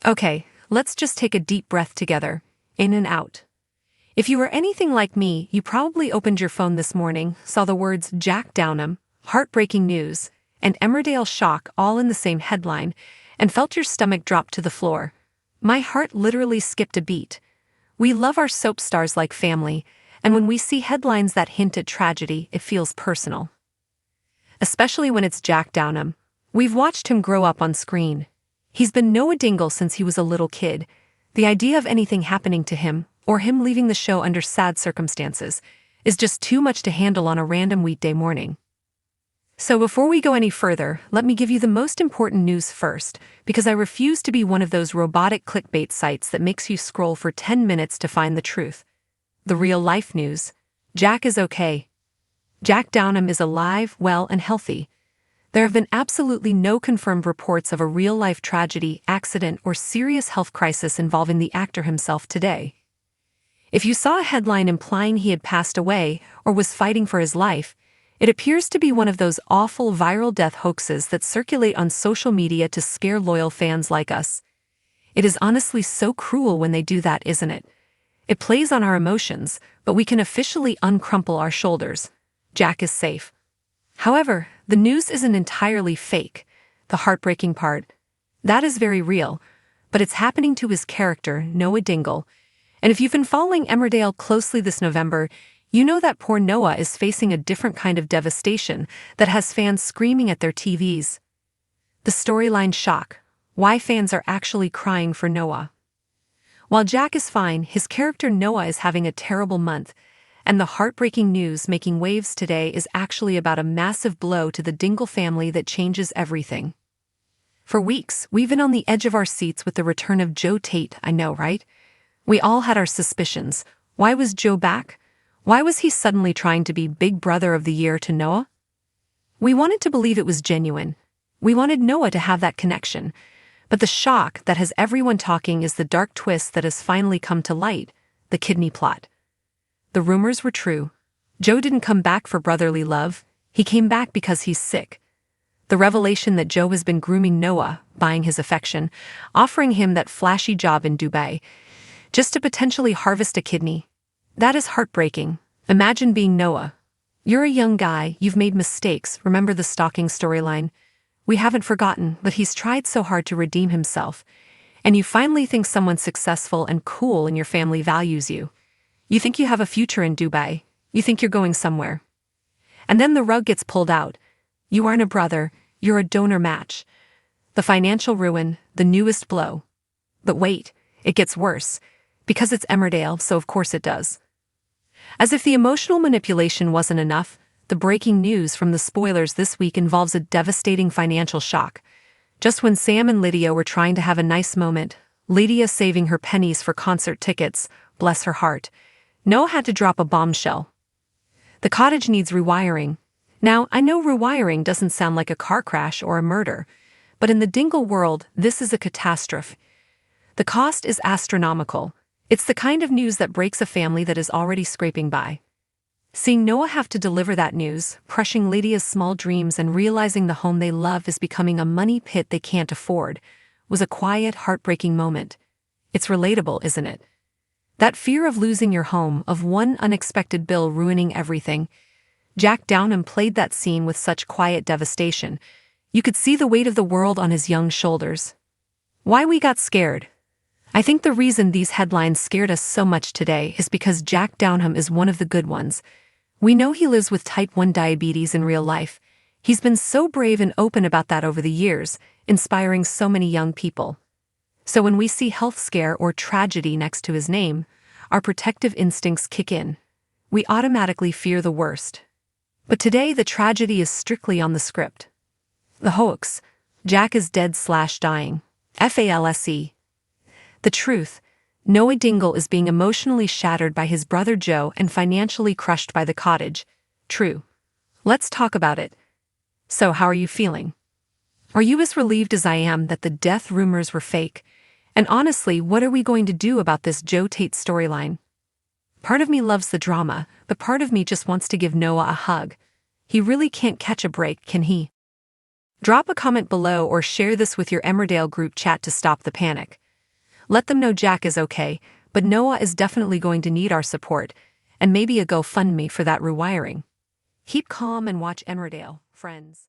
Okay, let's just take a deep breath together, in and out. If you were anything like me, you probably opened your phone this morning, saw the words Jack Downham, heartbreaking news, and Emmerdale shock all in the same headline, and felt your stomach drop to the floor. My heart literally skipped a beat. We love our soap stars like family, and when we see headlines that hint at tragedy, it feels personal. Especially when it's Jack Downham. We've watched him grow up on screen. He's been Noah Dingle since he was a little kid. The idea of anything happening to him, or him leaving the show under sad circumstances, is just too much to handle on a random weekday morning. So before we go any further, let me give you the most important news first, because I refuse to be one of those robotic clickbait sites that makes you scroll for 10 minutes to find the truth. The real-life news. Jack is okay. Jack Downham is alive, well, and healthy. There have been absolutely no confirmed reports of a real-life tragedy, accident, or serious health crisis involving the actor himself today. If you saw a headline implying he had passed away or was fighting for his life, it appears to be one of those awful viral death hoaxes that circulate on social media to scare loyal fans like us. It is honestly so cruel when they do that, isn't it? It plays on our emotions, but we can officially uncrumple our shoulders. Jack is safe. However, the news isn't entirely fake. The heartbreaking part. That is very real, but it's happening to his character, Noah Dingle. And if you've been following Emmerdale closely this November, you know that poor Noah is facing a different kind of devastation that has fans screaming at their TVs. The storyline shock. Why fans are actually crying for Noah. While Jack is fine, his character Noah is having a terrible month, and the heartbreaking news making waves today is actually about a massive blow to the Dingle family that changes everything. For weeks, we've been on the edge of our seats with the return of Joe Tate, I know, right? We all had our suspicions. Why was Joe back? Why was he suddenly trying to be Big Brother of the Year to Noah? We wanted to believe it was genuine. We wanted Noah to have that connection. But the shock that has everyone talking is the dark twist that has finally come to light, the kidney plot. The rumors were true. Joe didn't come back for brotherly love. He came back because he's sick. The revelation that Joe has been grooming Noah, buying his affection, offering him that flashy job in Dubai, just to potentially harvest a kidney. That is heartbreaking. Imagine being Noah. You're a young guy, you've made mistakes, remember the stalking storyline? We haven't forgotten, but he's tried so hard to redeem himself. And you finally think someone successful and cool in your family values you. You think you have a future in Dubai. You think you're going somewhere. And then the rug gets pulled out. You aren't a brother, you're a donor match. The financial ruin, the newest blow. But wait, it gets worse. Because it's Emmerdale, so of course it does. As if the emotional manipulation wasn't enough, the breaking news from the spoilers this week involves a devastating financial shock. Just when Sam and Lydia were trying to have a nice moment, Lydia saving her pennies for concert tickets, bless her heart, Noah had to drop a bombshell. The cottage needs rewiring. Now, I know rewiring doesn't sound like a car crash or a murder, but in the Dingle world, this is a catastrophe. The cost is astronomical. It's the kind of news that breaks a family that is already scraping by. Seeing Noah have to deliver that news, crushing Lydia's small dreams and realizing the home they love is becoming a money pit they can't afford, was a quiet, heartbreaking moment. It's relatable, isn't it? That fear of losing your home, of one unexpected bill ruining everything. Jack Downham played that scene with such quiet devastation. You could see the weight of the world on his young shoulders. Why we got scared? I think the reason these headlines scared us so much today is because Jack Downham is one of the good ones. We know he lives with type 1 diabetes in real life. He's been so brave and open about that over the years, inspiring so many young people. So when we see health scare or tragedy next to his name, our protective instincts kick in. We automatically fear the worst. But today the tragedy is strictly on the script. The hoax. Jack is dead/dying. FALSE. The truth. Noah Dingle is being emotionally shattered by his brother Joe and financially crushed by the cottage. True. Let's talk about it. So how are you feeling? Are you as relieved as I am that the death rumors were fake? And honestly, what are we going to do about this Joe Tate storyline? Part of me loves the drama, but part of me just wants to give Noah a hug. He really can't catch a break, can he? Drop a comment below or share this with your Emmerdale group chat to stop the panic. Let them know Jack is okay, but Noah is definitely going to need our support, and maybe a GoFundMe for that rewiring. Keep calm and watch Emmerdale, friends.